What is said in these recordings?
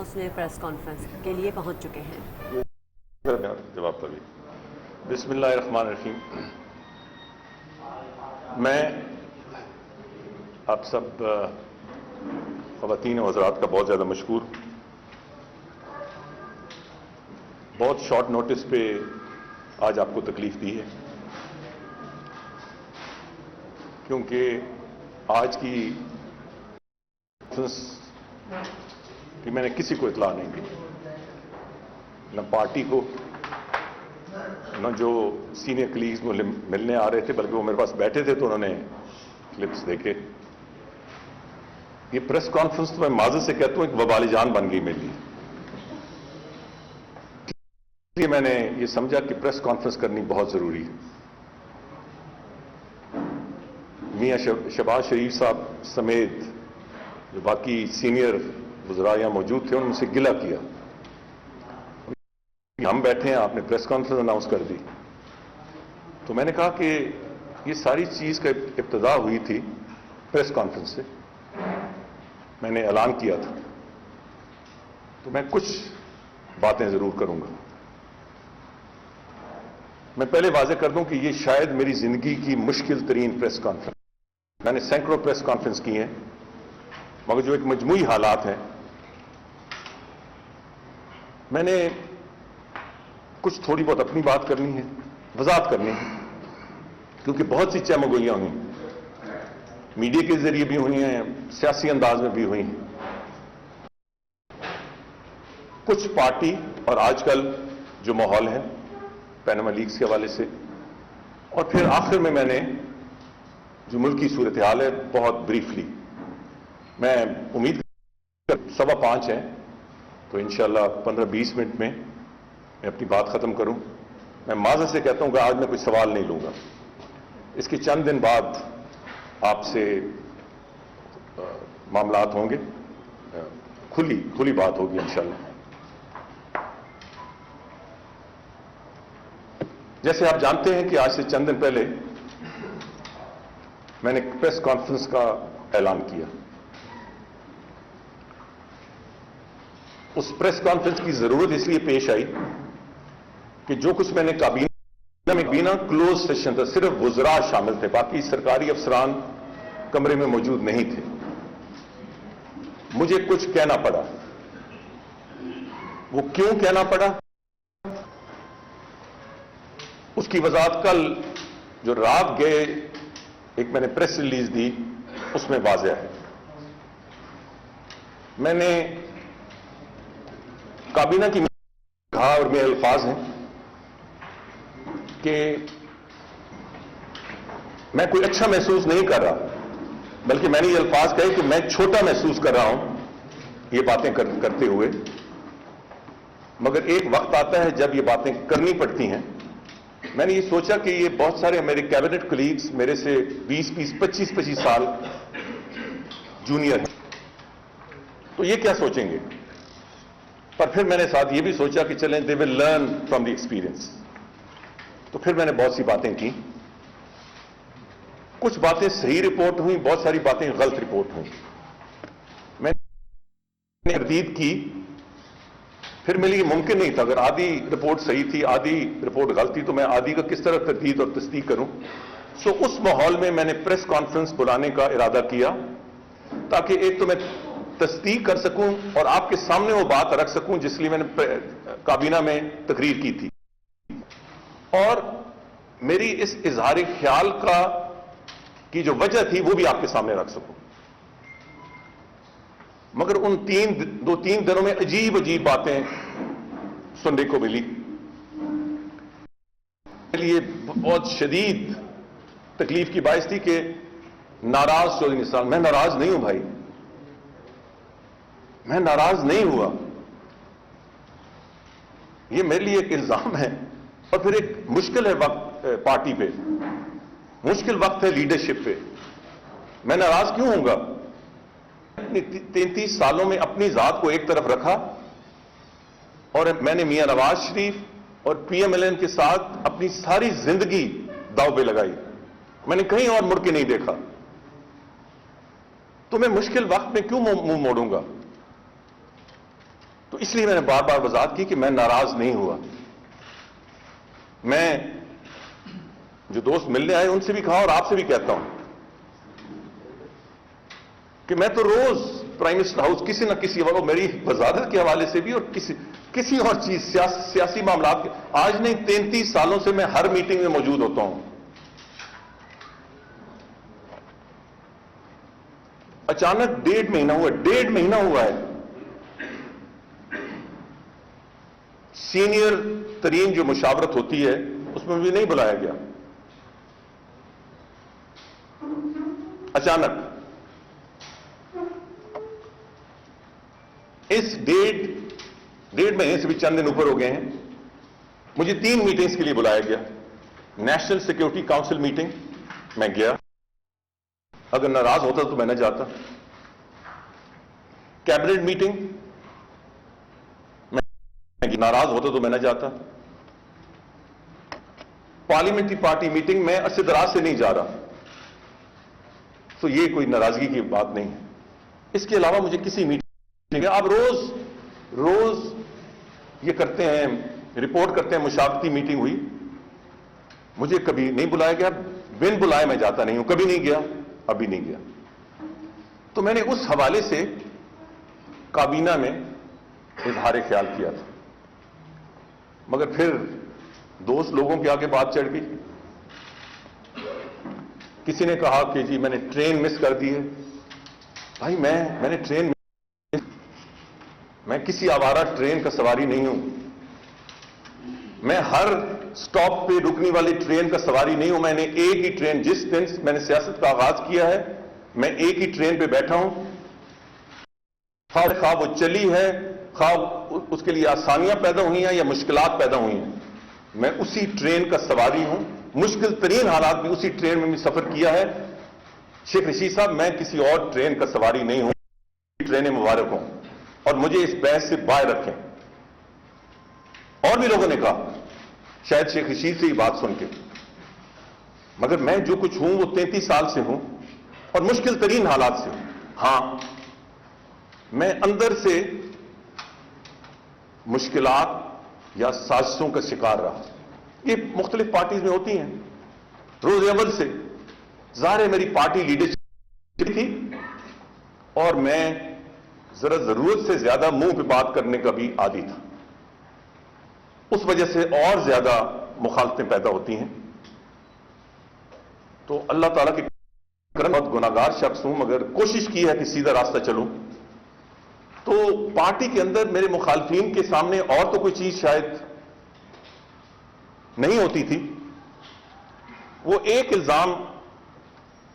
House میں press conference کے لیے پہنچ چکے ہیں۔ جواب پر بھی بسم اللہ الرحمن الرحیم۔ میں آپ سب خواتین و حضرات کا بہت زیادہ مشکور، بہت شارٹ نوٹس پہ آج آپ کو تکلیف دی ہے، کیونکہ آج کی کہ میں نے کسی کو اطلاع نہیں دی، نہ پارٹی کو، نہ جو سینئر کلیگز ملنے آ رہے تھے، بلکہ وہ میرے پاس بیٹھے تھے تو انہوں نے کلپس دیکھے۔ یہ پریس کانفرنس تو میں معذرت سے کہتا ہوں ایک وبال جان بن گئی میرے لیے، اس لیے میں نے یہ سمجھا کہ پریس کانفرنس کرنی بہت ضروری ہے۔ میاں شہباز شریف صاحب سمیت جو باقی سینئر وزراء یہاں موجود تھے، انہوں نے مجھ سے گلہ کیا، ہم بیٹھے ہیں، آپ نے پریس کانفرنس اناؤنس کر دی۔ تو میں نے کہا کہ یہ ساری چیز کا ابتدا ہوئی تھی پریس کانفرنس سے، میں نے اعلان کیا تھا، تو میں کچھ باتیں ضرور کروں گا۔ میں پہلے واضح کر دوں کہ یہ شاید میری زندگی کی مشکل ترین پریس کانفرنس، میں نے سینکڑوں پریس کانفرنس کی ہیں، مگر جو ایک مجموعی حالات ہیں، میں نے کچھ تھوڑی بہت اپنی بات کرنی ہے، وضاحت کرنی ہے، کیونکہ بہت سی چمگوئیاں ہوئیں، میڈیا کے ذریعے بھی ہوئی ہیں، سیاسی انداز میں بھی ہوئی ہیں، کچھ پارٹی اور آج کل جو ماحول ہے پیناما لیکس کے حوالے سے، اور پھر آخر میں نے جو ملکی صورتحال ہے بہت بریفلی، میں امید 5:15 ہے تو انشاءاللہ 15-20 منٹ میں اپنی بات ختم کروں۔ میں معذرت سے کہتا ہوں کہ آج میں کوئی سوال نہیں لوں گا، اس کے چند دن بعد آپ سے معاملات ہوں گے، کھلی بات ہوگی انشاءاللہ۔ جیسے آپ جانتے ہیں کہ آج سے چند دن پہلے میں نے پریس کانفرنس کا اعلان کیا۔ اس پریس کانفرنس کی ضرورت اس لیے پیش آئی کہ جو کچھ میں نے کابینہ کلوز سیشن تھا، صرف وزراء شامل تھے، باقی سرکاری افسران کمرے میں موجود نہیں تھے، مجھے کچھ کہنا پڑا۔ وہ کیوں کہنا پڑا، اس کی وضاحت کل جو رات گئے ایک میں نے پریس ریلیز دی اس میں واضح ہے۔ میں نے کابینہ کی کہا، اور میرے الفاظ ہیں کہ میں کوئی اچھا محسوس نہیں کر رہا، بلکہ میں نے یہ الفاظ کہے کہ میں چھوٹا محسوس کر رہا ہوں یہ باتیں کرتے ہوئے، مگر ایک وقت آتا ہے جب یہ باتیں کرنی پڑتی ہیں۔ میں نے یہ سوچا کہ یہ بہت سارے میرے کیبنٹ کلیگز میرے سے 25 سال جونیئر ہیں، تو یہ کیا سوچیں گے، پر پھر میں نے ساتھ یہ بھی سوچا کہ چلیں they will learn from the experience، تو پھر میں نے بہت سی باتیں کی، کچھ باتیں صحیح رپورٹ ہوئیں، بہت ساری باتیں غلط رپورٹ ہوئیں، میں نے تردید کی، پھر میرے لیے ممکن نہیں تھا، اگر آدھی رپورٹ صحیح تھی آدھی رپورٹ غلط تھی تو میں آدھی کا کس طرح تردید اور تصدیق کروں۔ اس ماحول میں میں نے پریس کانفرنس بلانے کا ارادہ کیا، تاکہ ایک تو میں تصدیق کر سکوں اور آپ کے سامنے وہ بات رکھ سکوں جس لیے میں نے کابینہ میں تقریر کی تھی، اور میری اس اظہار خیال کی جو وجہ تھی وہ بھی آپ کے سامنے رکھ سکوں۔ مگر ان 2-3 دنوں میں عجیب باتیں سننے کو ملی، میرے لیے بہت شدید تکلیف کی باعث تھی کہ ناراض چودھری نثار، میں ناراض نہیں ہوں بھائی، میں ناراض نہیں ہوا، یہ میرے لیے ایک الزام ہے، اور پھر ایک مشکل ہے وقت پارٹی پہ، مشکل وقت ہے لیڈرشپ پہ، میں ناراض کیوں ہوں گا؟ 33 سالوں میں اپنی ذات کو ایک طرف رکھا، اور میں نے میاں نواز شریف اور پی ایم ایل این کے ساتھ اپنی ساری زندگی داؤ پہ لگائی، میں نے کہیں اور مڑ کے نہیں دیکھا، تو میں مشکل وقت میں کیوں منہ موڑوں گا؟ اس لیے میں نے بار بار وضاحت کی کہ میں ناراض نہیں ہوا. میں جو دوست ملنے آئے ان سے بھی کہا اور آپ سے بھی کہتا ہوں کہ میں تو روز پرائم منسٹر ہاؤس کسی نہ کسی وہ میری وزارت کے حوالے سے بھی اور کسی اور چیز سیاسی معاملات کے آج نہیں 33 سالوں سے میں ہر میٹنگ میں موجود ہوتا ہوں. اچانک 1.5 مہینہ ہوا ہے سینئر ترین جو مشاورت ہوتی ہے اس میں مجھے نہیں بلایا گیا. اچانک اس 1.5 مہینے سے بھی چند دن اوپر ہو گئے ہیں مجھے 3 میٹنگز کے لیے بلایا گیا. نیشنل سیکیورٹی کاؤنسل میٹنگ میں گیا, اگر ناراض ہوتا تو میں نہ جاتا. کیبنٹ میٹنگ میں ناراض ہوتا تو میں نہ جاتا. پارلیمنٹری پارٹی میٹنگ میں عرصے دراز سے نہیں جا رہا, تو یہ کوئی ناراضگی کی بات نہیں ہے. اس کے علاوہ مجھے کسی میٹنگ آپ روز یہ کرتے ہیں, رپورٹ کرتے ہیں مشاورتی میٹنگ ہوئی, مجھے کبھی نہیں بلایا گیا. بن بلائے میں جاتا نہیں ہوں, کبھی نہیں گیا, ابھی نہیں گیا. تو میں نے اس حوالے سے کابینہ میں اظہار خیال کیا تھا, مگر پھر دوست لوگوں کے آگے بات چڑھ گئی. کسی نے کہا کہ جی میں نے ٹرین مس کر دی ہے. بھائی میں نے ٹرین میں کسی آوارہ ٹرین کا سواری نہیں ہوں. میں ہر سٹاپ پہ رکنے والی ٹرین کا سواری نہیں ہوں. میں نے ایک ہی ٹرین, جس دن میں نے سیاست کا آغاز کیا ہے میں ایک ہی ٹرین پہ بیٹھا ہوں. خواہ وہ چلی ہے, خواہ اس کے لیے آسانیاں پیدا ہوئی ہیں یا مشکلات پیدا ہوئی ہیں, میں اسی ٹرین کا سواری ہوں. مشکل ترین حالات بھی اسی ٹرین میں سفر کیا ہے. شیخ رشید صاحب میں کسی اور ٹرین کا سواری نہیں ہوں. ٹرینیں مبارک ہوں اور مجھے اس بحث سے باہر رکھیں. اور بھی لوگوں نے کہا شاید شیخ رشید سے ہی بات سن کے, مگر میں جو کچھ ہوں وہ 33 سال سے ہوں اور مشکل ترین حالات سے ہوں. ہاں میں اندر سے مشکلات یا سازشوں کا شکار رہا. یہ مختلف پارٹیز میں ہوتی ہیں. روز اول سے ظاہر ہے میری پارٹی لیڈرشپ تھی اور میں ذرا ضرورت سے زیادہ منہ پہ بات کرنے کا بھی عادی تھا. اس وجہ سے اور زیادہ مخالفتیں پیدا ہوتی ہیں. تو اللہ تعالیٰ کے کرم بہت گناہگار شخص ہوں, مگر کوشش کی ہے کہ سیدھا راستہ چلوں. تو پارٹی کے اندر میرے مخالفین کے سامنے اور تو کوئی چیز شاید نہیں ہوتی تھی. وہ ایک الزام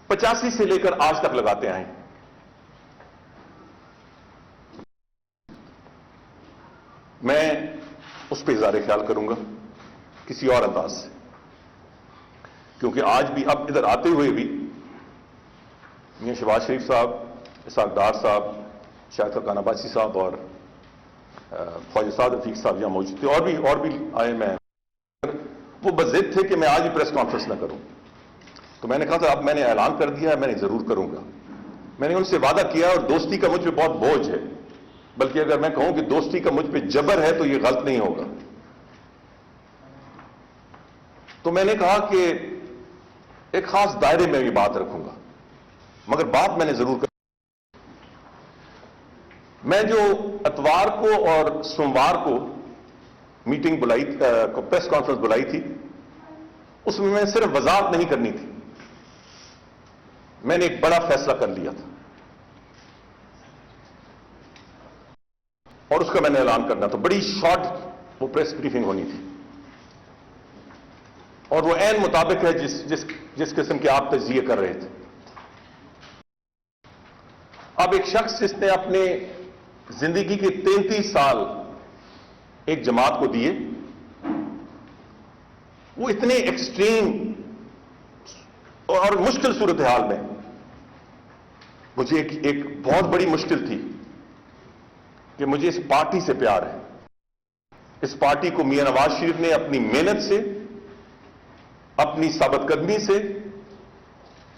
85 سے لے کر آج تک لگاتے آئے. میں اس پہ اظہار خیال کروں گا کسی اور انداز سے, کیونکہ آج بھی اب ادھر آتے ہوئے بھی میاں شہباز شریف صاحب, اسحاق ڈار صاحب, شاہد فرقان عباسی صاحب اور خواجہ سعد رفیق صاحب یہاں موجود تھے, اور بھی آئے. میں وہ بضد تھے کہ میں آج بھی پریس کانفرنس نہ کروں. تو میں نے کہا تھا اب میں نے اعلان کر دیا ہے, میں نے ضرور کروں گا. میں نے ان سے وعدہ کیا اور دوستی کا مجھ پہ بہت بوجھ ہے, بلکہ اگر میں کہوں کہ دوستی کا مجھ پہ جبر ہے تو یہ غلط نہیں ہوگا. تو میں نے کہا کہ ایک خاص دائرے میں یہ بات رکھوں گا, مگر بات میں نے ضرور کر. میں جو اتوار کو اور سوموار کو میٹنگ بلائی, پریس کانفرنس بلائی تھی, اس میں صرف وضاحت نہیں کرنی تھی. میں نے ایک بڑا فیصلہ کر لیا تھا اور اس کا میں نے اعلان کرنا تھا. بڑی شارٹ وہ پریس بریفنگ ہونی تھی اور وہ عین مطابق ہے جس قسم کے آپ تجزیے کر رہے تھے. اب ایک شخص جس نے اپنے زندگی کے 33 سال ایک جماعت کو دیے, وہ اتنے ایکسٹریم اور مشکل صورتحال میں, مجھے ایک بہت بڑی مشکل تھی کہ مجھے اس پارٹی سے پیار ہے. اس پارٹی کو میاں نواز شریف نے اپنی محنت سے, اپنی ثابت قدمی سے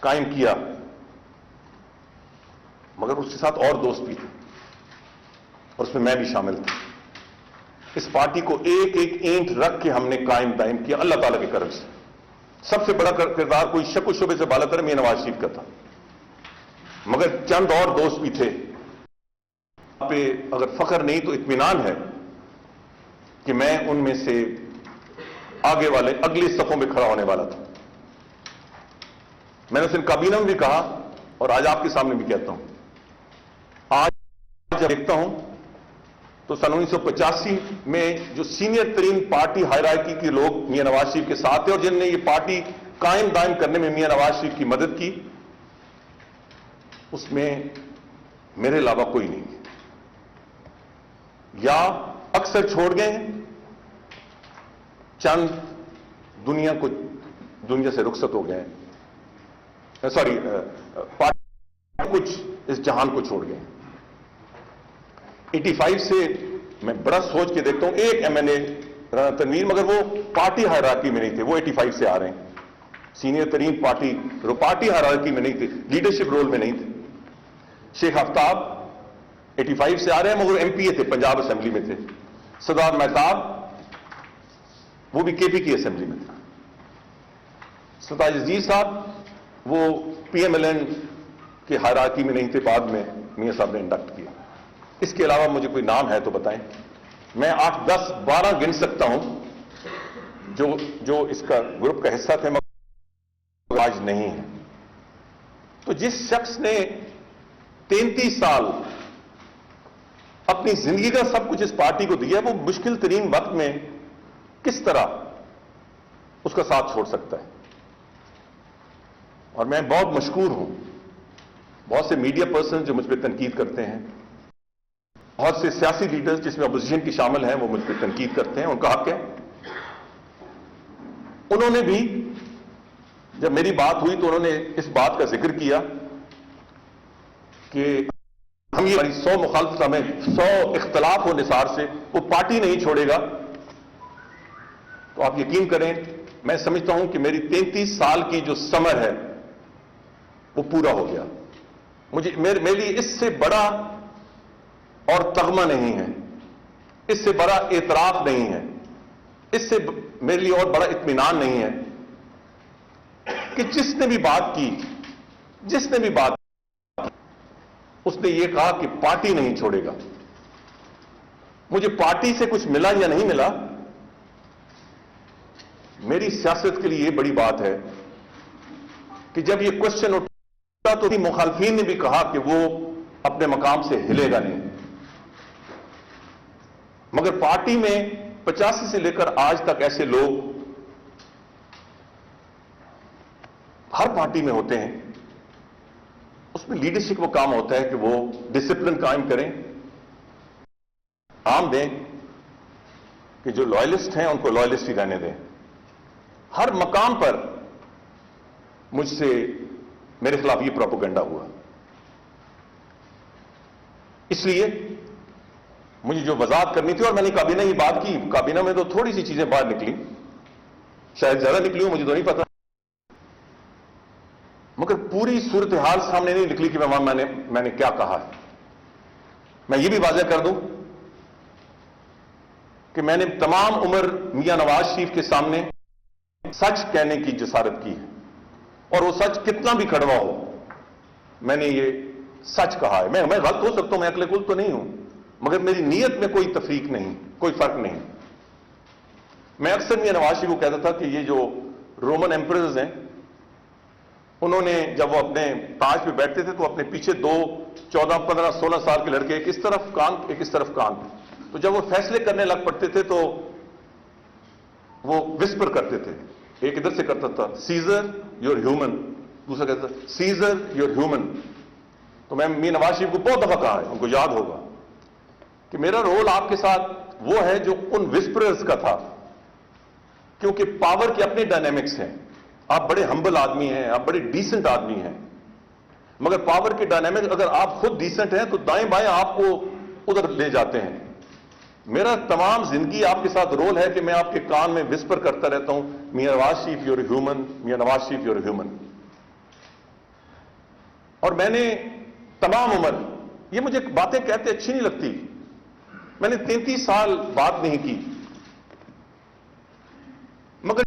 قائم کیا, مگر اس کے ساتھ اور دوست بھی تھے اور اس میں بھی شامل تھا. اس پارٹی کو ایک ایک اینٹ رکھ کے ہم نے قائم دائم کیا اللہ تعالیٰ کے کرم سے. سب سے بڑا کردار کوئی شک و شبے سے بالاتر میاں نواز شریف کا تھا، مگر چند اور دوست بھی تھے. پہ اگر فخر نہیں تو اطمینان ہے کہ میں ان میں سے آگے والے اگلی صفوں میں کھڑا ہونے والا تھا. میں نے اس دن کابینہ میں بھی کہا اور آج آپ کے سامنے بھی کہتا ہوں. آج جب دیکھتا ہوں تو سن 1985 میں جو سینئر ترین پارٹی ہائرارکی کے لوگ میاں نواز شریف کے ساتھ تھے اور جن نے یہ پارٹی قائم دائم کرنے میں میاں نواز شریف کی مدد کی، اس میں میرے علاوہ کوئی نہیں ہے. یا اکثر چھوڑ گئے ہیں، چند دنیا سے رخصت ہو گئے ہیں، سوری پارٹی کچھ اس جہان کو چھوڑ گئے ہیں. 85 سے میں بڑا سوچ کے دیکھتا ہوں ایک ایم این اے رانا تنویر، مگر وہ پارٹی ہائرارکی میں نہیں تھے، وہ 85 سے آ رہے ہیں. سینئر ترین پارٹی ہائرارکی میں نہیں تھے، لیڈرشپ رول میں نہیں تھے. شیخ آفتاب 85 سے آ رہے ہیں مگر ایم پی اے تھے، پنجاب اسمبلی میں تھے. سردار مہتاب وہ بھی کے پی کی اسمبلی میں تھے. سردار عزیز صاحب وہ پی ایم ایل این کے ہائرارکی میں نہیں تھے، بعد میں میاں صاحب نے انڈکٹ کیا. اس کے علاوہ مجھے کوئی نام ہے تو بتائیں. میں 8 10 12 گن سکتا ہوں جو اس کا گروپ کا حصہ تھے مگر آج نہیں ہے. تو جس شخص نے 33 سال اپنی زندگی کا سب کچھ اس پارٹی کو دیا، وہ مشکل ترین وقت میں کس طرح اس کا ساتھ چھوڑ سکتا ہے. اور میں بہت مشکور ہوں بہت سے میڈیا پرسن جو مجھ پہ تنقید کرتے ہیں، بہت سے سیاسی لیڈرز جس میں اپوزیشن کی شامل ہیں وہ مجھ پہ تنقید کرتے ہیں، ان کا حق ہے. انہوں نے بھی جب میری بات ہوئی تو انہوں نے اس بات کا ذکر کیا کہ ہم یہ 100 مخالفت ہمیں 100 اختلاف ہو نثار سے وہ پارٹی نہیں چھوڑے گا. تو آپ یقین کریں میں سمجھتا ہوں کہ میری 33 سال کی جو سمر ہے وہ پورا ہو گیا. میرے لیے اس سے بڑا اور تغمہ نہیں ہے، اس سے بڑا اعتراف نہیں ہے، اس سے میرے لیے اور بڑا اطمینان نہیں ہے کہ جس نے بھی بات کی اس نے یہ کہا کہ پارٹی نہیں چھوڑے گا. مجھے پارٹی سے کچھ ملا یا نہیں ملا، میری سیاست کے لیے یہ بڑی بات ہے کہ جب یہ کوشچن اٹھا تو مخالفین نے بھی کہا کہ وہ اپنے مقام سے ہلے گا نہیں. مگر پارٹی میں 85 سے لے کر آج تک ایسے لوگ ہر پارٹی میں ہوتے ہیں، اس میں لیڈرشپ کا کام ہوتا ہے کہ وہ ڈسپلن قائم کریں، کام دیں کہ جو لوائلسٹ ہیں ان کو لوائلسٹ ہی رہنے دیں. ہر مقام پر مجھ سے میرے خلاف یہ پروپیگنڈا ہوا. اس لیے مجھے جو وضاحت کرنی تھی، اور میں نے کابینہ کی بات کی، کابینہ میں تو تھوڑی سی چیزیں باہر نکلی، شاید زیادہ نکلی ہوں مجھے تو نہیں پتا، مگر پوری صورتحال سامنے نہیں نکلی کہ میں نے کیا کہا ہے. میں یہ بھی واضح کر دوں کہ میں نے تمام عمر میاں نواز شریف کے سامنے سچ کہنے کی جسارت کی ہے، اور وہ سچ کتنا بھی کڑوا ہو میں نے یہ سچ کہا ہے. میں غلط ہو سکتا ہوں، میں عقل کل تو نہیں ہوں، مگر میری نیت میں کوئی تفریق نہیں، کوئی فرق نہیں. میں اکثر میاں نواز شریف کو کہتا تھا کہ یہ جو رومن ایمپررز ہیں انہوں نے جب وہ اپنے تاج پہ بیٹھتے تھے تو اپنے پیچھے 2 14 15 16 سال کے لڑکے ایک اس طرف کان ایک اس طرف کان، تو جب وہ فیصلے کرنے لگ پڑتے تھے تو وہ وسپر کرتے تھے. ایک ادھر سے کرتا تھا سیزر یور ہیومن، دوسرا کہتا تھا سیزر یور ہیومن. تو میں میاں نواز شریف کو بہت دفعہ کہا ہے، ان کو یاد ہوگا کہ میرا رول آپ کے ساتھ وہ ہے جو ان وسپررز کا تھا، کیونکہ پاور کے اپنے ڈائنامکس ہیں. آپ بڑے ہمبل آدمی ہیں، آپ بڑے ڈیسنٹ آدمی ہیں، مگر پاور کے ڈائنامکس اگر آپ خود ڈیسنٹ ہیں تو دائیں بائیں آپ کو ادھر لے جاتے ہیں. میرا تمام زندگی آپ کے ساتھ رول ہے کہ میں آپ کے کان میں وسپر کرتا رہتا ہوں Mian Nawaz Sharif your human, Mian Nawaz Sharif your human. اور میں نے تمام عمر یہ مجھے باتیں کہتے اچھی نہیں لگتی، میں نے 33 سال بات نہیں کی، مگر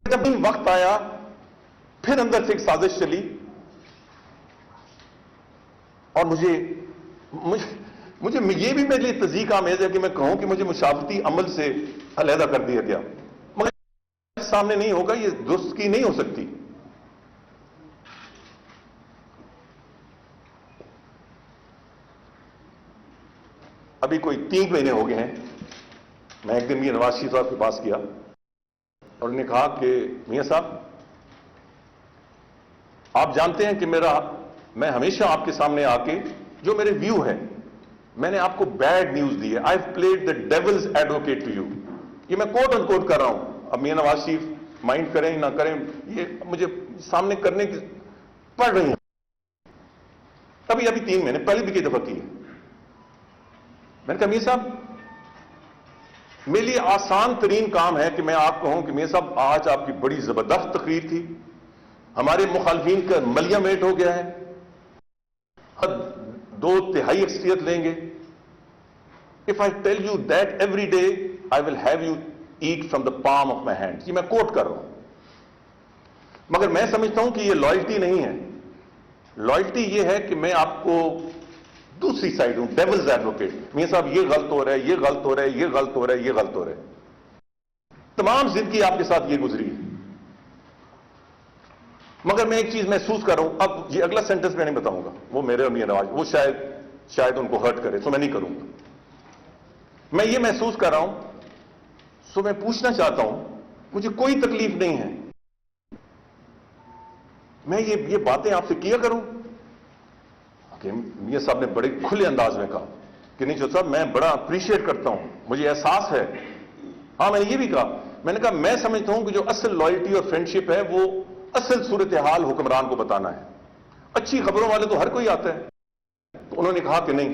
جب وقت آیا پھر اندر سے ایک سازش چلی اور مجھے یہ بھی میرے لیے تضییق آمیز ہے کہ میں کہوں کہ مجھے مشاورتی عمل سے علیحدہ کر دیا گیا، مگر سامنے نہیں ہوگا، یہ درست کی نہیں ہو سکتی۔ ابھی کوئی 3 مہینے ہو گئے ہیں، میں ایک دن میاں نواز شریف صاحب کے پاس گیا اور انہوں نے کہا کہ میاں صاحب آپ جانتے ہیں کہ میں ہمیشہ آپ کے سامنے آ کے جو میرے ویو ہے، میں نے آپ کو بیڈ نیوز دی ہے، I have played the devil's advocate to you, یہ میں کوٹ اینڈ کوٹ کر رہا ہوں۔ اب میاں نواز شریف مائنڈ کریں نہ کریں، یہ مجھے سامنے کرنے کی پڑ رہی ہیں۔ ابھی 3 مہینے پہلے بھی کئی دفعہ کی ہے۔ میں نے کہا میاں صاحب میرے لیے آسان ترین کام ہے کہ میں آپ کہوں کہ میاں صاحب آج آپ کی بڑی زبردست تقریر تھی، ہمارے مخالفین کا ملیا میٹ ہو گیا ہے، 2/3 اکثریت لیں گے۔ If I tell you that every day I will have you eat from the palm of my hand، یہ میں کوٹ کر رہا ہوں، مگر میں سمجھتا ہوں کہ یہ لائلٹی نہیں ہے۔ لائلٹی یہ ہے کہ میں آپ کو دوسری سائڈ ہوں، ڈیولز ایڈوکیٹ، میاں صاحب یہ غلط ہو رہا ہے، یہ غلط ہو رہا ہے، یہ غلط ہو رہا ہے، یہ غلط ہو رہا ہے۔ تمام زندگی آپ کے ساتھ یہ گزری ہے، مگر میں ایک چیز محسوس کر رہا ہوں، اب یہ اگلا سینٹنس میں نہیں بتاؤں گا، وہ میرے اور میاں نواز، وہ شاید ان کو ہرٹ کرے، تو میں نہیں کروں گا۔ میں یہ محسوس کر رہا ہوں، سو میں پوچھنا چاہتا ہوں، مجھے کوئی تکلیف نہیں ہے، میں یہ باتیں آپ سے کیا کروں کہ میاں صاحب نے بڑے کھلے انداز میں کہا کہ نہیں جو صاحب میں بڑا اپریشیٹ کرتا ہوں، مجھے احساس ہے۔ ہاں میں نے یہ بھی کہا، میں نے کہا میں سمجھتا ہوں کہ جو اصل لائلٹی اور فرینڈشپ ہے وہ اصل صورتحال حکمران کو بتانا ہے، اچھی خبروں والے تو ہر کوئی آتا ہے۔ تو انہوں نے کہا کہ نہیں،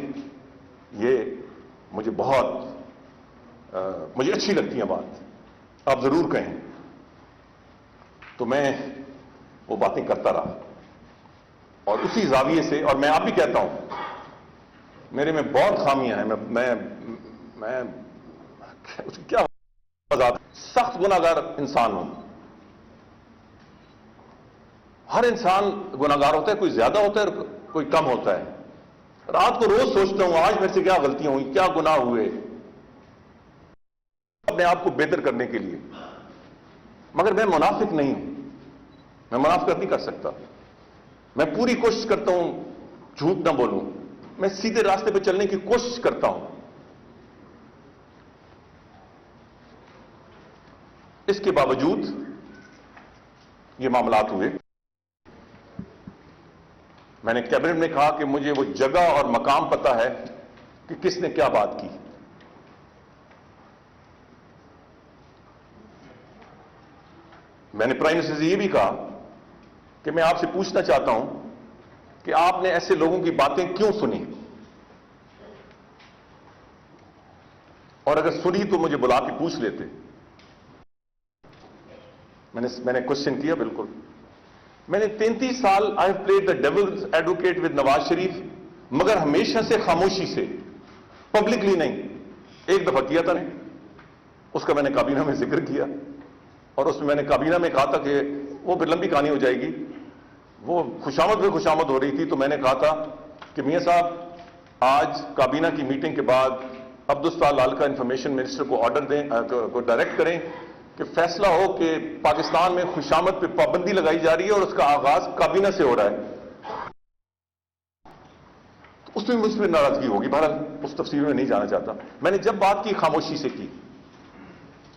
یہ مجھے مجھے اچھی لگتی ہے بات، آپ ضرور کہیں۔ تو میں وہ باتیں کرتا رہا اور اسی زاویے سے، اور میں آپ بھی کہتا ہوں میرے میں بہت خامیاں ہیں، میں کیا سخت گناہگار انسان ہوں۔ ہر انسان گناہگار ہوتا ہے، کوئی زیادہ ہوتا ہے اور کوئی کم ہوتا ہے۔ رات کو روز سوچتا ہوں آج میرے سے کیا غلطیاں ہوئی، کیا گناہ ہوئے، اپنے آپ کو بہتر کرنے کے لیے، مگر میں منافق نہیں ہوں، میں منافقت نہیں کر سکتا۔ میں پوری کوشش کرتا ہوں جھوٹ نہ بولوں، میں سیدھے راستے پہ چلنے کی کوشش کرتا ہوں۔ اس کے باوجود یہ معاملات ہوئے۔ میں نے کیبنٹ میں کہا کہ مجھے وہ جگہ اور مقام پتہ ہے کہ کس نے کیا بات کی۔ میں نے پرائم منسٹر سے یہ بھی کہا کہ میں آپ سے پوچھنا چاہتا ہوں کہ آپ نے ایسے لوگوں کی باتیں کیوں سنی، اور اگر سنی تو مجھے بلا کے پوچھ لیتے۔ میں نے کوشچن کیا، بالکل میں نے 33 سال I have played the devil's advocate with Nawaz Sharif, مگر ہمیشہ سے خاموشی سے، پبلکلی نہیں۔ ایک دفعہ کیا تھا نہیں، اس کا میں نے کابینہ میں ذکر کیا، اور اس میں نے کابینہ میں کہا تھا کہ وہ پھر لمبی کہانی ہو جائے گی، وہ خوشامد پہ خوشامد ہو رہی تھی، تو میں نے کہا تھا کہ میاں صاحب آج کابینہ کی میٹنگ کے بعد عبدالستار لال کا انفارمیشن منسٹر کو آرڈر دیں، کو ڈائریکٹ کریں کہ فیصلہ ہو کہ پاکستان میں خوشامد پہ پابندی لگائی جا رہی ہے اور اس کا آغاز کابینہ سے ہو رہا ہے۔ تو اس میں مجھ سے ناراضگی ہوگی، بہرحال اس تفصیل میں نہیں جانا چاہتا۔ میں نے جب بات کی خاموشی سے کی،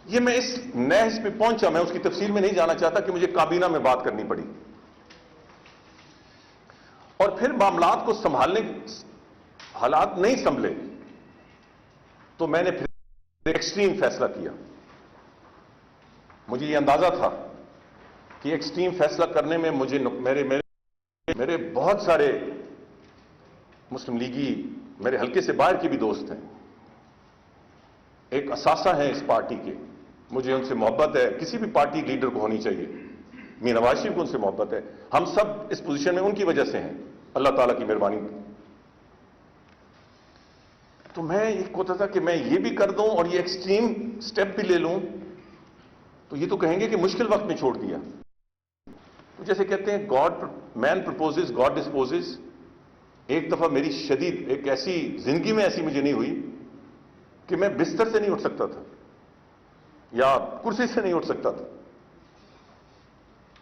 یہ میں اس نحس پہ پہنچا، میں اس کی تفصیل میں نہیں جانا چاہتا کہ مجھے کابینہ میں بات کرنی پڑی، اور پھر معاملات کو سنبھالنے حالات نہیں سنبھلے تو میں نے پھر ایکسٹریم فیصلہ کیا۔ مجھے یہ اندازہ تھا کہ ایکسٹریم فیصلہ کرنے میں مجھے میرے بہت سارے مسلم لیگی میرے حلقے سے باہر کے بھی دوست ہیں، ایک اثاثہ ہیں اس پارٹی کے، مجھے ان سے محبت ہے، کسی بھی پارٹی لیڈر کو ہونی چاہیے، میاں نواز شریف کو ان سے محبت ہے، ہم سب اس پوزیشن میں ان کی وجہ سے ہیں، اللہ تعالیٰ کی مہربانی۔ تو میں ایک ہوتا تھا کہ میں یہ بھی کر دوں اور یہ ایکسٹریم سٹیپ بھی لے لوں، تو یہ تو کہیں گے کہ مشکل وقت میں چھوڑ دیا. تو جیسے کہتے ہیں گاڈ مین پرپوزز گاڈ ڈسپوزز. ایک دفعہ میری شدید ایک ایسی زندگی میں ایسی مجھے نہیں ہوئی کہ میں بستر سے نہیں اٹھ سکتا تھا یا کرسی سے نہیں اٹھ سکتا تھا.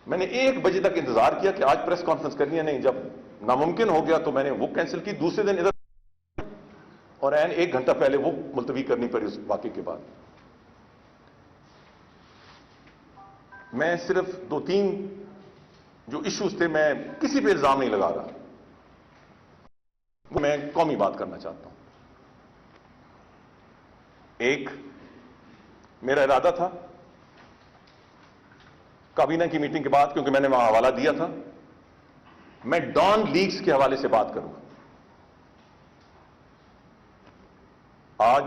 میں نے 1 بجے تک انتظار کیا کہ آج پریس کانفرنس کرنی ہے. نہیں، جب ناممکن ہو گیا تو میں نے وہ کینسل کی. دوسرے دن ادھر اور این 1 گھنٹہ پہلے وہ ملتوی کرنی پڑی اس واقعے کے بعد. میں صرف 2-3 جو ایشوز تھے میں کسی پہ الزام نہیں لگا رہا. میں قومی بات کرنا چاہتا ہوں. ایک میرا ارادہ تھا کابینہ کی میٹنگ کے بعد، کیونکہ میں نے وہاں حوالہ دیا تھا، میں ڈان لیگز کے حوالے سے بات کروں. آج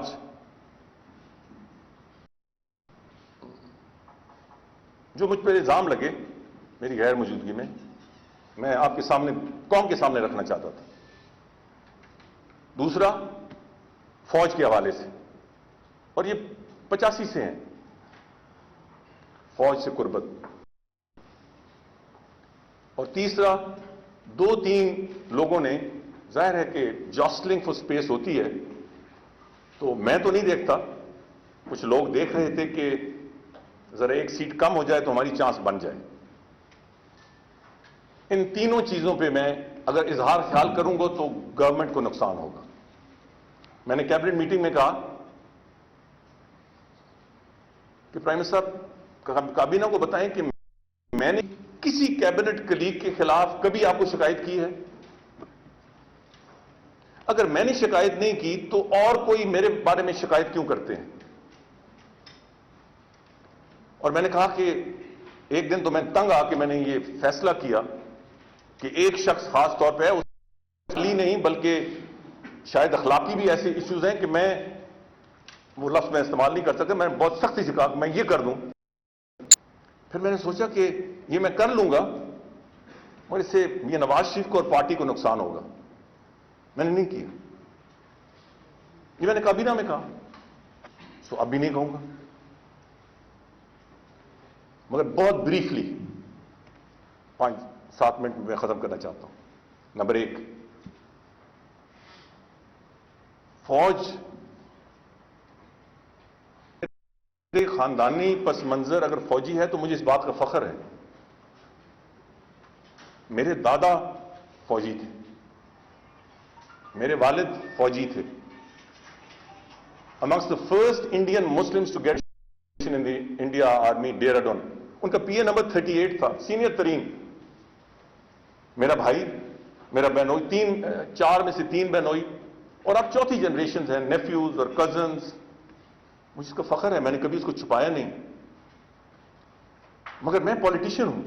جو مجھ پہ الزام لگے میری غیر موجودگی میں آپ کے سامنے قوم کے سامنے رکھنا چاہتا تھا. دوسرا فوج کے حوالے سے، اور یہ 85 سے ہیں، فوج سے قربت. اور تیسرا 2-3 لوگوں نے، ظاہر ہے کہ جاسٹلنگ فور سپیس ہوتی ہے، تو میں تو نہیں دیکھتا، کچھ لوگ دیکھ رہے تھے کہ ذرا ایک سیٹ کم ہو جائے تو ہماری چانس بن جائے. ان تینوں چیزوں پہ میں اگر اظہار خیال کروں گا تو گورنمنٹ کو نقصان ہوگا. میں نے کیبنٹ میٹنگ میں کہا کہ پرائم منسٹر صاحب کابینہ کو بتائیں کہ میں نے کسی کیبنٹ کلیگ کے خلاف کبھی آپ کو شکایت کی ہے؟ اگر میں نے شکایت نہیں کی تو اور کوئی میرے بارے میں شکایت کیوں کرتے ہیں؟ اور میں نے کہا کہ ایک دن تو میں تنگ آ کے میں نے یہ فیصلہ کیا کہ ایک شخص خاص طور پہ ہے نہیں بلکہ شاید اخلاقی بھی ایسے ایشوز ہیں کہ میں وہ لفظ میں استعمال نہیں کر سکتا. میں نے بہت سختی سے کہا کہ میں یہ کر دوں. پھر میں نے سوچا کہ یہ میں کر لوں گا اور اس سے یہ نواز شریف کو اور پارٹی کو نقصان ہوگا. میں نے نہیں کیا. یہ میں نے کابینہ میں کہا، سو اب بھی نہیں کہوں گا، مگر بہت بریفلی 5-7 منٹ میں ختم کرنا چاہتا ہوں. نمبر 1، فوج خاندانی پس منظر اگر فوجی ہے تو مجھے اس بات کا فخر ہے. میرے دادا فوجی تھے، میرے والد فوجی تھے. amongst the first Indian Muslims to get in the India Army Dehradun. ان کا PA نمبر 38 تھا، سینئر ترین. میرا بھائی، میرا بہنوئی، 4 میں سے 3 بہنوئی، اور اب چوتھی جنریشن ہیں، نیفیوز اور کزنز. مجھے اس کا فخر ہے، میں نے کبھی اس کو چھپایا نہیں. مگر میں پولیٹیشین ہوں.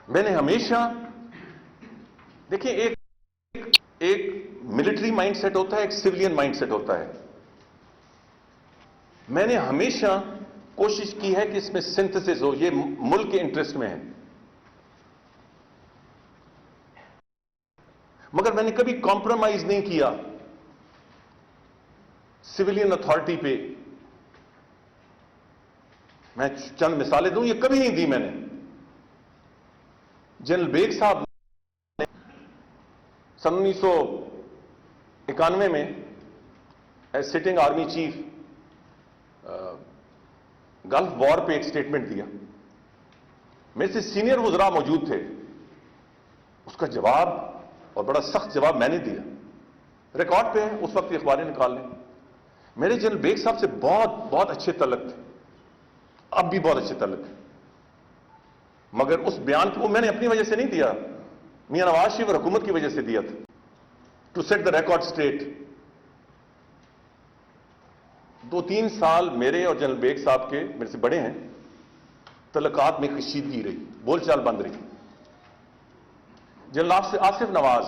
میں نے ہمیشہ دیکھیں ایک ملٹری مائنڈ سیٹ ہوتا ہے، ایک سویلین مائنڈ سیٹ ہوتا ہے. میں نے ہمیشہ کوشش کی ہے کہ اس میں سنتھسس ہو، یہ ملک کے انٹرسٹ میں ہے. مگر میں نے کبھی کمپرومائز نہیں کیا سویلین اتھارٹی پہ. میں چند مثالیں دوں، یہ کبھی نہیں دی میں نے. جنرل بیگ صاحب نے سن 1991 میں as sitting army chief gulf war پہ ایک سٹیٹمنٹ دیا. میرے سے سینئر وزراء موجود تھے. اس کا جواب، اور بڑا سخت جواب میں نے دیا، ریکارڈ پہ ہے، اس وقت اخباریں نکال لیں. میرے جنرل بیگ صاحب سے بہت اچھے تعلق تھے، اب بھی بہت اچھے تعلق ہیں. مگر اس بیان کو میں نے اپنی وجہ سے نہیں دیا، میاں نواز شریف اور حکومت کی وجہ سے دیا تھا، to set the record straight. 2-3 سال میرے اور جنرل بیگ صاحب کے، میرے سے بڑے ہیں، تعلقات میں کشیدگی رہی، بول چال بند رہی. جنرل آصف نواز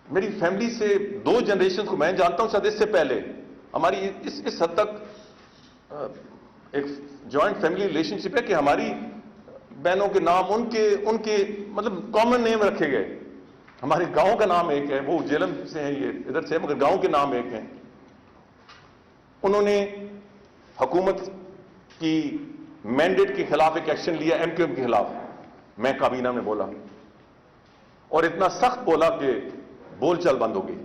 میری فیملی سے 2 جنریشن کو میں جانتا ہوں، شاید اس سے پہلے ہماری اس حد تک ایک جوائنٹ فیملی ریلیشن شپ ہے کہ ہماری بہنوں کے نام ان کے مطلب کامن نیم رکھے گئے. ہمارے گاؤں کا نام ایک ہے، وہ جیلم سے ہیں، یہ ادھر سے، مگر گاؤں کے نام ایک ہیں. انہوں نے حکومت کی مینڈیٹ کے خلاف ایک ایکشن لیا، ایم کیو ایم کے خلاف. میں کابینہ میں بولا اور اتنا سخت بولا کہ بول چال بند ہو گئی.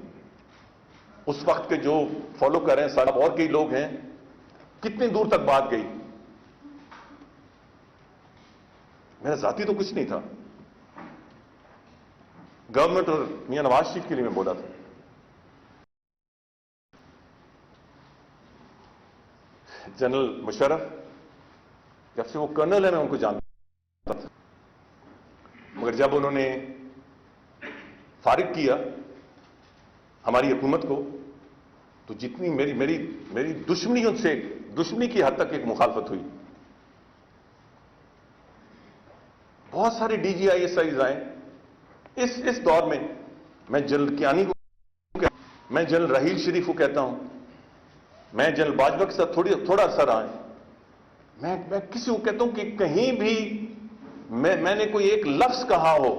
اس وقت کے جو فالو کر رہے ہیں صاحب اور کئی لوگ ہیں، کتنی دور تک بات گئی. میرا ذاتی تو کچھ نہیں تھا، گورنمنٹ اور میاں نواز شریف کے لیے میں بولا تھا. جنرل مشرف جب سے وہ کرنل ہے میں ان کو جانتا تھا، مگر جب انہوں نے فارغ کیا ہماری حکومت کو تو جتنی میری دشمنی ان سے، دشمنی کی حد تک ایک مخالفت ہوئی. بہت سارے D G I S Is آئے اس دور میں. میں جنرل کیانی کو، میں جنرل رحیل شریف کو کہتا ہوں، میں جنرل باجوہ کے ساتھ تھوڑا عرصہ رہا ہے. میں کسی کو کہتا ہوں کہ کہیں بھی میں نے کوئی ایک لفظ کہا ہو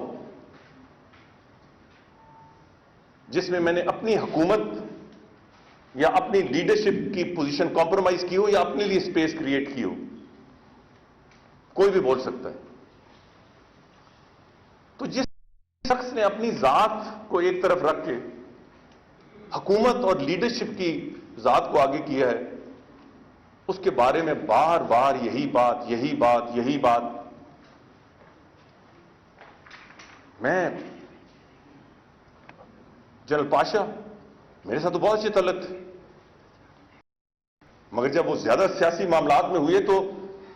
جس میں نے اپنی حکومت یا اپنی لیڈرشپ کی پوزیشن کمپرومائز کی ہو یا اپنے لیے اسپیس کریٹ کی ہو، کوئی بھی بول سکتا ہے. تو جس شخص نے اپنی ذات کو ایک طرف رکھ کے حکومت اور لیڈرشپ کی ذات کو آگے کیا ہے، اس کے بارے میں بار بار یہی بات. میں جنرل پاشا میرے ساتھ تو بہت اچھے تعلق تھے، مگر جب وہ زیادہ سیاسی معاملات میں ہوئے تو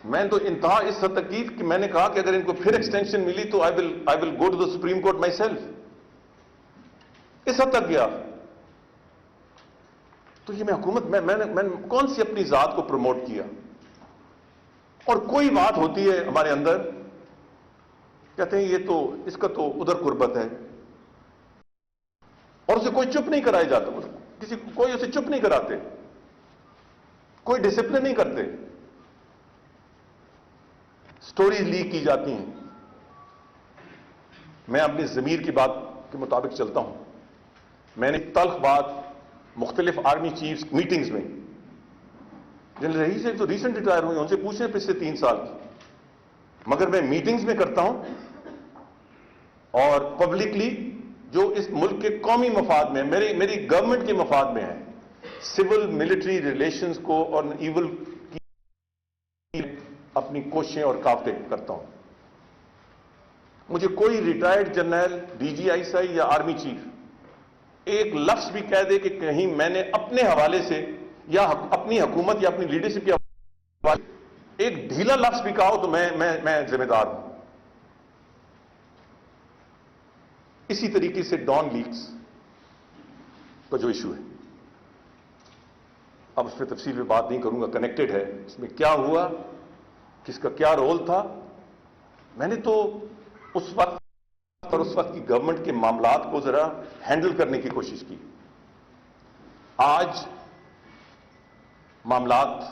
میں نے تو انتہا اس حد تک کی کہ میں نے کہا کہ اگر ان کو پھر ایکسٹینشن ملی تو I will go to the supreme court myself. اس حد تک گیا. تو یہ میں حکومت میں نے کون سی اپنی ذات کو پروموٹ کیا؟ اور کوئی بات ہوتی ہے ہمارے اندر کہتے ہیں یہ تو اس کا تو ادھر قربت ہے، اور اسے کوئی چپ نہیں کرایا جاتا. کوئی اسے چپ نہیں کراتے، کوئی ڈسپلن نہیں کرتے. سٹوریز لیک کی جاتی ہیں. میں اپنی ضمیر کی بات کے مطابق چلتا ہوں. میں نے تلخ بات مختلف آرمی چیفز میٹنگز میں، جنرل رئیس سے جو ریسنٹ ریٹائر ہوئے ان سے پوچھیں پچھلے 3 سال کی، مگر میں میٹنگز میں کرتا ہوں اور پبلکلی جو اس ملک کے قومی مفاد میں، میری گورنمنٹ کے مفاد میں ہے، سول ملٹری ریلیشنز کو اور ایول کی اپنی کوششیں اور کاوٹیں کرتا ہوں. مجھے کوئی retired general, D G I S I یا آرمی چیف ایک لفظ بھی کہہ دے کہ کہیں میں نے اپنے حوالے سے یا اپنی حکومت یا اپنی لیڈرشپ کے حوالے سے ایک ڈھیلا لفظ بھی کہا ہو تو میں ذمہ دار ہوں. اسی طریقے سے ڈان لیکس کا جو ایشو ہے، اب اس پہ تفصیل میں بات نہیں کروں گا، کنیکٹڈ ہے. اس میں کیا ہوا، کس کا کیا رول تھا. میں نے تو اس وقت اور اس وقت کی گورنمنٹ کے معاملات کو ذرا ہینڈل کرنے کی کوشش کی. آج معاملات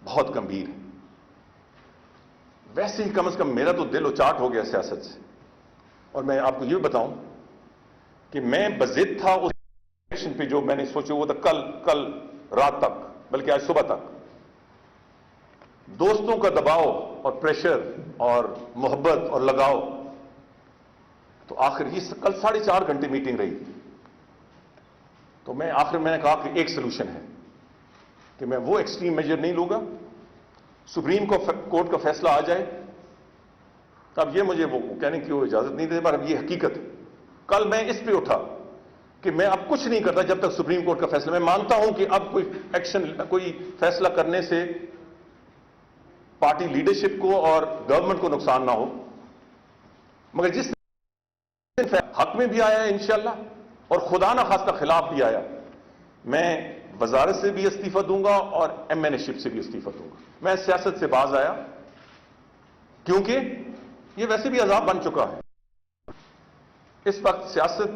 بہت گمبھیر ہیں. ویسے ہی کم از کم میرا تو دل اچاٹ ہو گیا سیاست سے. اور میں آپ کو یہ بتاؤں کہ میں بضد تھا اس ایکشن پہ جو میں نے سوچا وہ تھا کل رات تک، بلکہ آج صبح تک. دوستوں کا دباؤ اور پریشر اور محبت اور لگاؤ، تو آخر یہ کل 4.5 گھنٹے میٹنگ رہی. تو آخر میں نے کہا کہ ایک سلوشن ہے کہ میں وہ ایکسٹریم میجر نہیں لوں گا. سپریم کورٹ کا فیصلہ آ جائے، اب یہ مجھے وہ کہنے کی وہ اجازت نہیں دے، پر اب یہ حقیقت ہے. کل میں اس پہ اٹھا کہ میں اب کچھ نہیں کرتا جب تک سپریم کورٹ کا فیصلہ. میں مانتا ہوں کہ اب کوئی فیصلہ کرنے سے پارٹی لیڈرشپ کو اور گورنمنٹ کو نقصان نہ ہو، مگر جس حق میں بھی آیا ہے انشاءاللہ اور خدا نہ خواستہ خلاف بھی آیا، میں وزارت سے بھی استعفیٰ دوں گا اور ایم این اے شپ سے بھی استعفیٰ دوں گا. میں سیاست سے باز آیا کیونکہ یہ ویسے بھی عذاب بن چکا ہے. اس وقت سیاست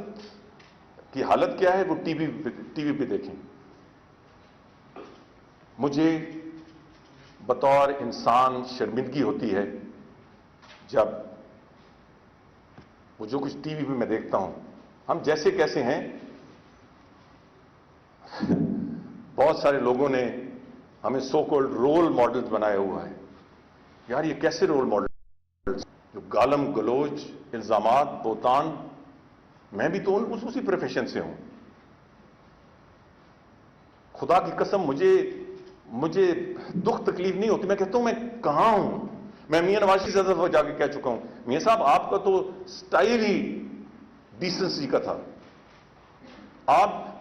کی حالت کیا ہے وہ ٹی وی پہ دیکھیں. مجھے بطور انسان شرمندگی ہوتی ہے جب وہ جو کچھ ٹی وی پہ میں دیکھتا ہوں، ہم جیسے کیسے ہیں. بہت سارے لوگوں نے ہمیں سو کالڈ رول ماڈلز بنایا ہوا ہے. یار یہ کیسے رول ماڈل جو گالم گلوچ، الزامات، بہتان. میں بھی تو اسی پروفیشن سے ہوں. خدا کی قسم مجھے دکھ تکلیف نہیں ہوتی. میں کہتا ہوں میں کہاں ہوں. میں میاں نواز شریف صاحب سے جا کے کہہ چکا ہوں، میاں صاحب آپ کا تو سٹائل ہی ڈیسنسی کا تھا.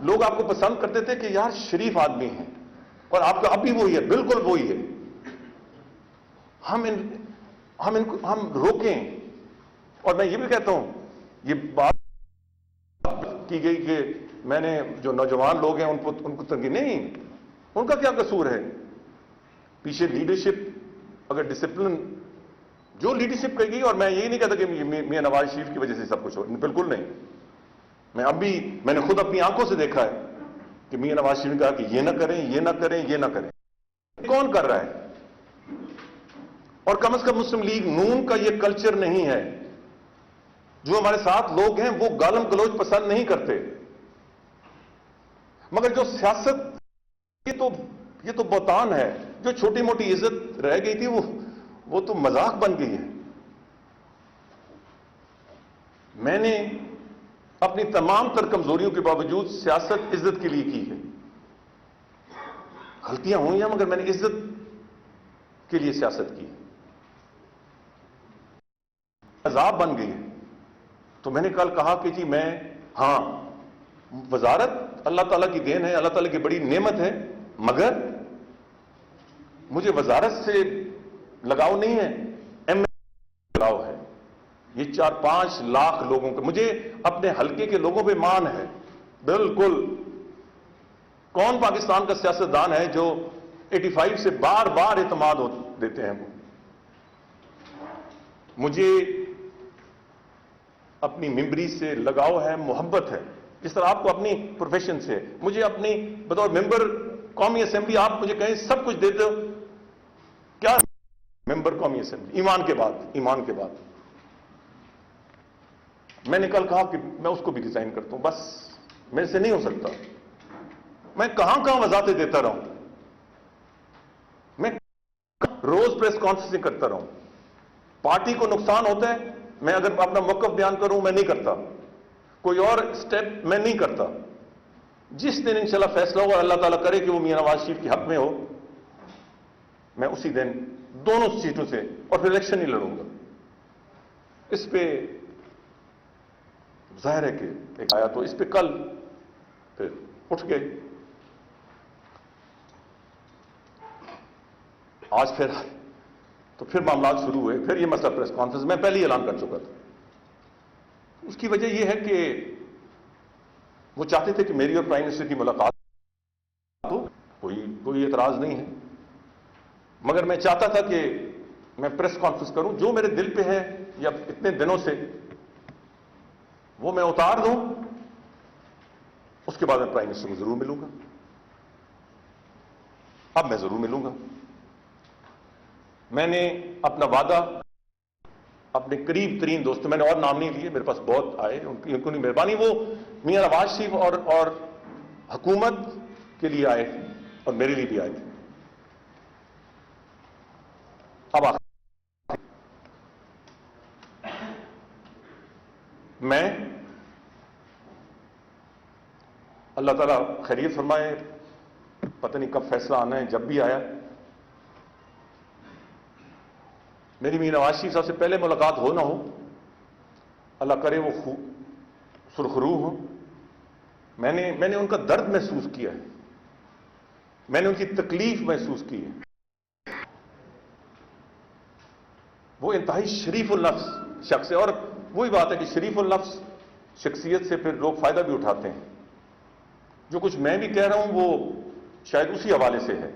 لوگ آپ کو پسند کرتے تھے کہ یار شریف آدمی ہیں، اور آپ کا اب بھی وہی ہے، بالکل وہی ہے. ہم روکیں. اور میں یہ بھی کہتا ہوں، یہ بات کی گئی کہ میں نے جو نوجوان لوگ ہیں ان کو تنقید نہیں. ان کا کیا قصور ہے؟ پیچھے لیڈرشپ، اگر ڈسپلن جو لیڈرشپ کہے گی. اور میں یہی نہیں کہتا کہ میاں نواز شریف کی وجہ سے سب کچھ ہو، بالکل نہیں. میں نے خود اپنی آنکھوں سے دیکھا ہے کہ میاں نواز شریف نے کہا کہ یہ نہ کریں، یہ نہ کریں، یہ نہ کریں. کون کر رہا ہے؟ اور کم از کم مسلم لیگ نون کا یہ کلچر نہیں ہے. جو ہمارے ساتھ لوگ ہیں وہ گالم گلوچ پسند نہیں کرتے. مگر جو سیاست، یہ تو بہتان ہے. جو چھوٹی موٹی عزت رہ گئی تھی وہ تو مذاق بن گئی ہے. میں نے اپنی تمام تر کمزوریوں کے باوجود سیاست عزت کے لیے کی ہے. غلطیاں ہوئی ہیں مگر میں نے عزت کے لیے سیاست کی. عذاب بن گئی ہے. تو میں نے کل کہا کہ جی ہاں وزارت اللہ تعالیٰ کی دین ہے، اللہ تعالیٰ کی بڑی نعمت ہے، مگر مجھے وزارت سے لگاؤ نہیں ہے، ایم لگاؤ ہے. یہ 4-5 لاکھ لوگوں کا، مجھے اپنے حلقے کے لوگوں پہ مان ہے. بالکل. کون پاکستان کا سیاستدان ہے جو 85 سے بار بار اعتماد دیتے ہیں؟ مجھے اپنی ممبری سے لگاؤ ہے، محبت ہے، جس طرح آپ کو اپنی پروفیشن سے. مجھے اپنی بطور ممبر قومی اسمبلی آپ مجھے کہیں سب کچھ دیتے ہو، کیا ممبر قومی اسمبلی ایمان کے بعد. میں نے کل کہا کہ میں اس کو بھی ریزائن کرتا ہوں. بس میرے سے نہیں ہو سکتا. میں کہاں وضاحتیں دیتا رہوں، میں روز پریس کانفرنسیں کرتا رہوں. پارٹی کو نقصان ہوتا ہے. میں اگر اپنا موقف بیان کروں میں نہیں کرتا، کوئی اور سٹیپ میں نہیں کرتا. جس دن انشاءاللہ فیصلہ ہوگا، اللہ تعالیٰ کرے کہ وہ میاں نواز شریف کے حق میں ہو، میں اسی دن دونوں سیٹوں سے اور پھر الیکشن ہی لڑوں گا. اس پہ ظاہر ہے کہ ایک آیا تو اس پہ کل پھر اٹھ گئے. آج پھر معاملات شروع ہوئے. پھر یہ مسئلہ پریس کانفرنس میں پہلے ہی اعلان کر چکا تھا. اس کی وجہ یہ ہے کہ وہ چاہتے تھے کہ میری اور پرائم منسٹر کی ملاقات ہو. کوئی اعتراض نہیں ہے، مگر میں چاہتا تھا کہ میں پریس کانفرنس کروں. جو میرے دل پہ ہے یا اتنے دنوں سے وہ میں اتار دوں. اس کے بعد میں پرائم منسٹر کو ضرور ملوں گا. اب میں ضرور ملوں گا. میں نے اپنا وعدہ اپنے قریب ترین دوستوں، میں نے اور نام نہیں لیے، میرے پاس بہت آئے، ان کی مہربانی، وہ میاں نواز شریف اور حکومت کے لیے آئے تھے اور میرے لیے بھی آئے تھے. اب میں اللہ تعالیٰ خیریت فرمائے، پتہ نہیں کب فیصلہ آنا ہے، جب بھی آیا. میری میاں نواز شریف صاحب سے پہلے ملاقات ہو نہ ہو، اللہ کرے وہ سرخرو ہو. میں نے ان کا درد محسوس کیا ہے، میں نے ان کی تکلیف محسوس کی ہے. وہ انتہائی شریف النفس شخص ہے. اور وہی بات ہے کہ شریف النفس شخصیت سے پھر لوگ فائدہ بھی اٹھاتے ہیں. جو کچھ میں بھی کہہ رہا ہوں وہ شاید اسی حوالے سے ہے،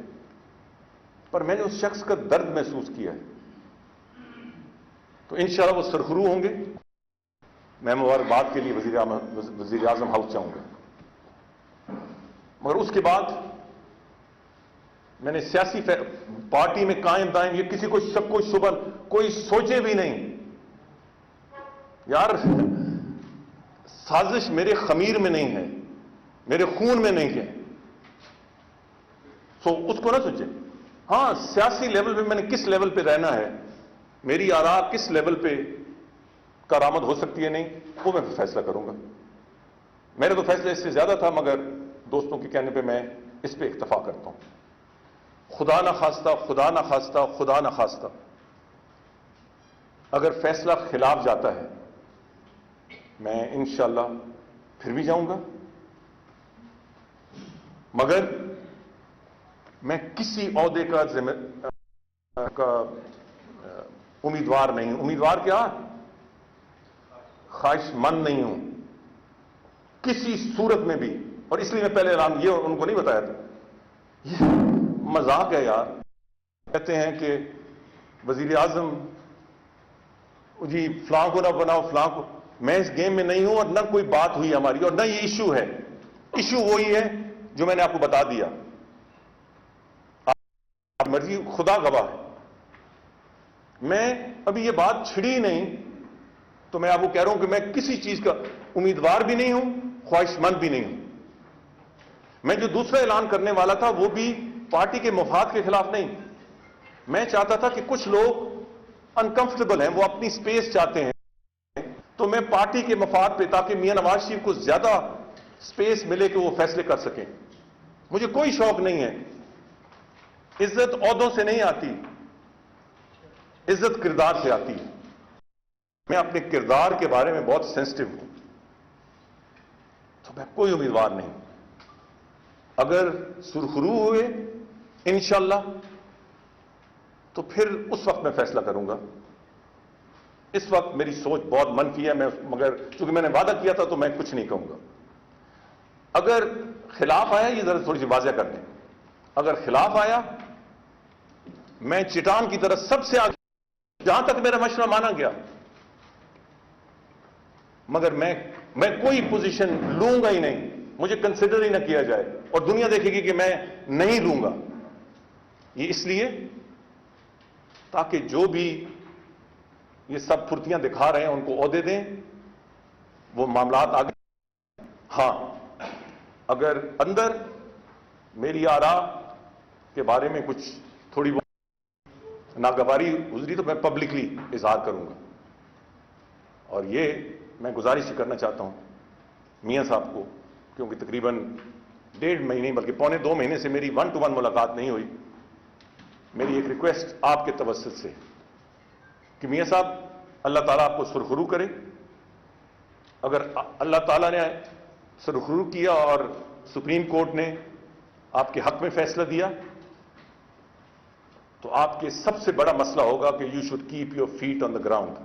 پر میں نے اس شخص کا درد محسوس کیا ہے. تو انشاءاللہ وہ سرخرو ہوں گے. میں مبارکباد کے لیے وزیر اعظم ہاؤس جاؤں گا. مگر اس کے بعد میں نے سیاسی پارٹی میں قائم دائم یہ کسی کو شک و شبہ کوئی سوچے بھی نہیں. یار سازش میرے خمیر میں نہیں ہے، میرے خون میں نہیں ہے. سو اس کو نہ سوچیں. ہاں سیاسی لیول پہ میں نے کس لیول پہ رہنا ہے، میری آراء کس لیول پہ کارآمد ہو سکتی ہے نہیں، وہ میں فیصلہ کروں گا. میرا تو فیصلہ اس سے زیادہ تھا، مگر دوستوں کے کہنے پہ میں اس پہ اکتفا کرتا ہوں. خدا نہ خواستہ، خدا نہ خواستہ، خدا نہ خواستہ اگر فیصلہ خلاف جاتا ہے، میں انشاءاللہ پھر بھی جاؤں گا، مگر میں کسی عہدے کا امیدوار نہیں ہوں. امیدوار کیا، خواہش مند نہیں ہوں کسی صورت میں بھی. اور اس لیے میں پہلے اعلان یہ ان کو نہیں بتایا تھا. یہ مذاق ہے یار. کہتے ہیں کہ وزیر اعظم جی فلاں کو نہ بناؤ، فلاں کو. میں اس گیم میں نہیں ہوں، اور نہ کوئی بات ہوئی ہماری، اور نہ یہ ایشو ہے. ایشو وہی ہے جو میں نے آپ کو بتا دیا. آپ مرضی، خدا گواہ ہے. میں ابھی یہ بات چھڑی نہیں تو میں آپ کو کہہ رہا ہوں کہ میں کسی چیز کا امیدوار بھی نہیں ہوں، خواہش مند بھی نہیں ہوں. میں جو دوسرا اعلان کرنے والا تھا وہ بھی پارٹی کے مفاد کے خلاف نہیں. میں چاہتا تھا کہ کچھ لوگ انکمفرٹیبل ہیں، وہ اپنی سپیس چاہتے ہیں، تو میں پارٹی کے مفاد پہ، تاکہ میاں نواز شریف کو زیادہ سپیس ملے کہ وہ فیصلے کر سکیں. مجھے کوئی شوق نہیں ہے. عزت عہدوں سے نہیں آتی، عزت کردار سے آتی ہے. میں اپنے کردار کے بارے میں بہت سینسٹیو ہوں. تو میں کوئی امیدوار نہیں. اگر سرخرو ہوئے انشاءاللہ تو پھر اس وقت میں فیصلہ کروں گا. اس وقت میری سوچ بہت منفی ہے. مگر چونکہ میں نے وعدہ کیا تھا تو میں کچھ نہیں کہوں گا. اگر خلاف آیا، یہ ذرا تھوڑی سی واضح کر دیں، اگر خلاف آیا میں چٹان کی طرح سب سے آگے، جہاں تک میرا مشورہ مانا گیا. مگر میں کوئی پوزیشن لوں گا ہی نہیں، مجھے کنسیڈر ہی نہ کیا جائے، اور دنیا دیکھے گی کہ میں نہیں لوں گا. یہ اس لیے تاکہ جو بھی یہ سب پھرتیاں دکھا رہے ہیں ان کو عہدے دیں، وہ معاملات آگے. ہاں اگر اندر میری آراء کے بارے میں کچھ تھوڑی بہت ناگواری گزری تو میں پبلکلی اظہار کروں گا. اور یہ میں گزارش کرنا چاہتا ہوں میاں صاحب کو، کیونکہ تقریباً 1.5 مہینے بلکہ 1.25 مہینے سے میری 1 to 1 ملاقات نہیں ہوئی. میری ایک ریکویسٹ آپ کے توسط سے کہ میاں صاحب اللہ تعالیٰ آپ کو سرخرو کرے. اگر اللہ تعالیٰ نے سرخرو کیا اور سپریم کورٹ نے آپ کے حق میں فیصلہ دیا تو آپ کے سب سے بڑا مسئلہ ہوگا کہ you should keep your feet on the ground.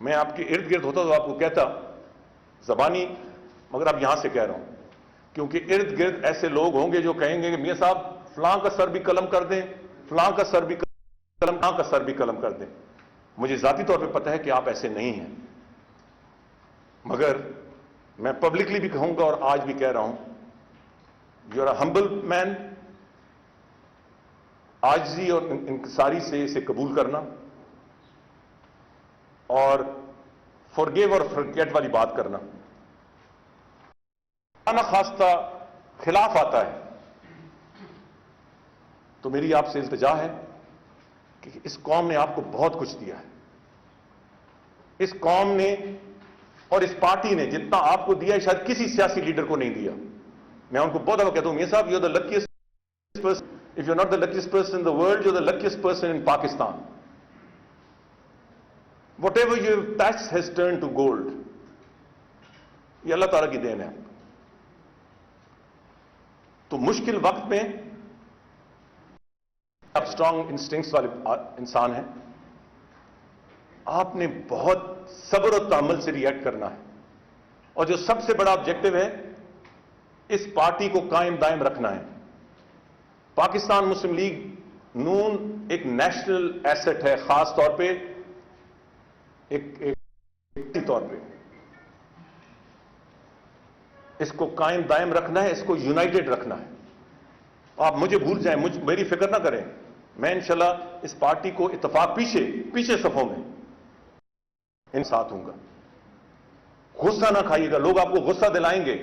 میں آپ کے ارد گرد ہوتا تو آپ کو کہتا زبانی، مگر اب یہاں سے کہہ رہا ہوں کیونکہ ارد گرد ایسے لوگ ہوں گے جو کہیں گے کہ میاں صاحب فلاں کا سر بھی قلم کر دیں، فلاں کا سر بھی قلم، فلاں کا سر بھی قلم کر دیں. مجھے ذاتی طور پہ پتہ ہے کہ آپ ایسے نہیں ہیں، مگر میں پبلکلی بھی کہوں گا اور آج بھی کہہ رہا ہوں، یو آر اے ہمبل مین. عاجزی اور انکساری سے اسے قبول کرنا، اور فورگیو اور فرگیٹ والی بات کرنا. نہ خواستہ خلاف آتا ہے تو میری آپ سے التجا ہے کہ اس قوم نے آپ کو بہت کچھ دیا ہے. اس قوم نے اور اس پارٹی نے جتنا آپ کو دیا ہے شاید کسی سیاسی لیڈر کو نہیں دیا. میں ان کو بہت دفعہ کہتا ہوں، میاں صاحب you are the luckiest person, if you are not the luckiest person in the world, you are the luckiest person in Pakistan. Whatever you have touched has turn to gold. یہ اللہ تعالیٰ کی دین ہے. تو مشکل وقت میں آپ اسٹرانگ انسٹنکٹس والے انسان ہیں، آپ نے بہت صبر و تحمل سے ریئیکٹ کرنا ہے. اور جو سب سے بڑا آبجیکٹو ہے، اس پارٹی کو قائم دائم رکھنا ہے. پاکستان مسلم لیگ نون ایک نیشنل ایسٹ ہے، خاص طور پہ ایک طور پہ اس کو قائم دائم رکھنا ہے، اس کو یونائٹڈ رکھنا ہے. آپ مجھے بھول جائیں، میری فکر نہ کریں. میں انشاءاللہ اس پارٹی کو اتفاق پیچھے صفوں میں ان ساتھ ہوں گا. غصہ نہ کھائیے گا، لوگ آپ کو غصہ دلائیں گے.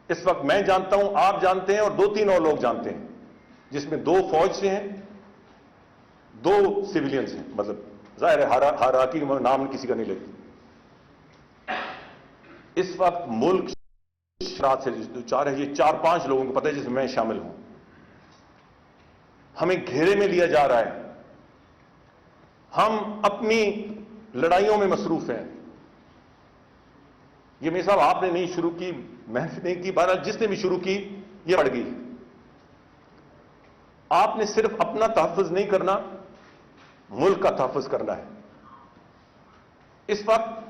اس وقت میں جانتا ہوں، آپ جانتے ہیں، اور 2-3 اور لوگ جانتے ہیں، جس میں 2 فوج سے ہیں، 2 سویلینز ہیں. مطلب ظاہر ہے ہراکی میں نام کسی کا نہیں لیتے. اس وقت ملک شرات سے جو چار ہے، یہ 4-5 لوگوں کو پتہ ہے، جس میں میں شامل ہوں. ہمیں گھیرے میں لیا جا رہا ہے، ہم اپنی لڑائیوں میں مصروف ہیں. یہ میرے صاحب آپ نے نہیں شروع کی، میں نے نہیں کی، بہرحال جس نے بھی شروع کی یہ بڑھ گئی. آپ نے صرف اپنا تحفظ نہیں کرنا، ملک کا تحفظ کرنا ہے. اس وقت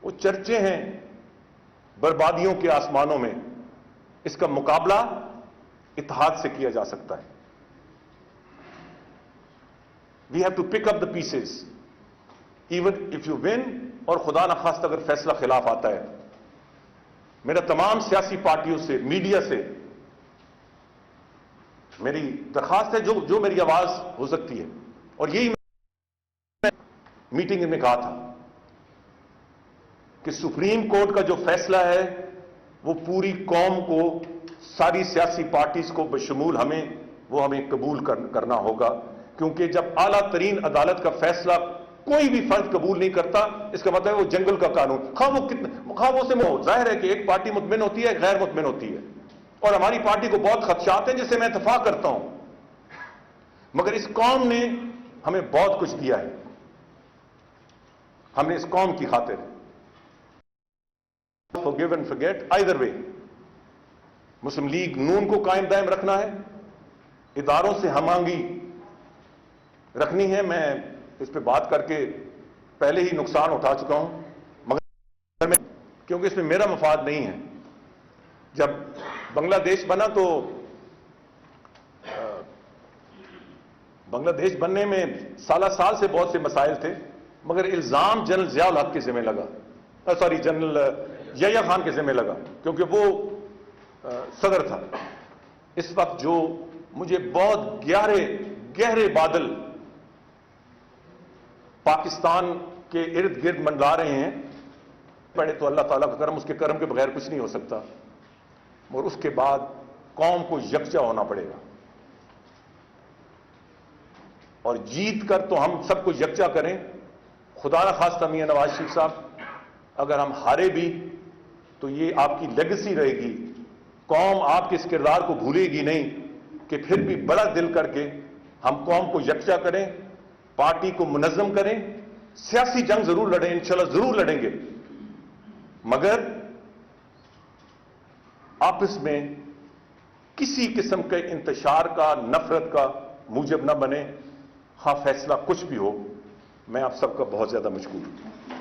وہ چرچے ہیں بربادیوں کے آسمانوں میں، اس کا مقابلہ اتحاد سے کیا جا سکتا ہے. We have to pick up the pieces even if you won. اور خدا نخواست اگر فیصلہ خلاف آتا ہے، میرا تمام سیاسی پارٹیوں سے، میڈیا سے میری درخواست ہے، جو میری آواز ہو سکتی ہے، اور یہی میں میٹنگ میں کہا تھا کہ سپریم کورٹ کا جو فیصلہ ہے وہ پوری قوم کو، ساری سیاسی پارٹیز کو بشمول ہمیں قبول کرنا ہوگا. کیونکہ جب اعلیٰ ترین عدالت کا فیصلہ کوئی بھی فرد قبول نہیں کرتا، اس کا مطلب ہے وہ جنگل کا قانون. خواہ وہ سے ظاہر ہے کہ ایک پارٹی مطمئن ہوتی ہے، ایک غیر مطمئن ہوتی ہے، اور ہماری پارٹی کو بہت خدشات ہیں جس سے میں اتفاق کرتا ہوں. مگر اس قوم نے ہمیں بہت کچھ دیا ہے. ہم نے اس قوم کی خاطر forgive and forget either way. Muslim League Noon کو قائم دائم رکھنا ہے، اداروں سے ہم آہنگی رکھنی ہے. میں اس پہ بات کر کے پہلے ہی نقصان اٹھا چکا ہوں، مگر کیونکہ اس میں میرا مفاد نہیں ہے. جب بنگلہ دیش بنا تو بنگلہ دیش بننے میں سالہ سال سے بہت سے مسائل تھے، مگر الزام جنرل ضیاء الحق کے ذمہ لگا، جنرل یحییٰ خان کے ذمہ لگا، کیونکہ وہ صدر تھا. اس وقت جو مجھے بہت گہرے بادل پاکستان کے ارد گرد منڈلا رہے ہیں، پڑے تو اللہ تعالیٰ کا کرم، اس کے کرم کے بغیر کچھ نہیں ہو سکتا. اور اس کے بعد قوم کو یکجا ہونا پڑے گا، اور جیت کر تو ہم سب کو یکجا کریں. خدا نخواستہ میاں نواز شریف صاحب اگر ہم ہارے بھی تو یہ آپ کی لیگیسی رہے گی. قوم آپ کے اس کردار کو بھولے گی نہیں کہ پھر بھی بڑا دل کر کے ہم قوم کو یکجا کریں، پارٹی کو منظم کریں. سیاسی جنگ ضرور لڑیں، انشاءاللہ ضرور لڑیں گے، مگر آپس میں کسی قسم کے انتشار کا، نفرت کا موجب نہ بنے. خواہ فیصلہ کچھ بھی ہو. میں آپ سب کا بہت زیادہ مشکور ہوں.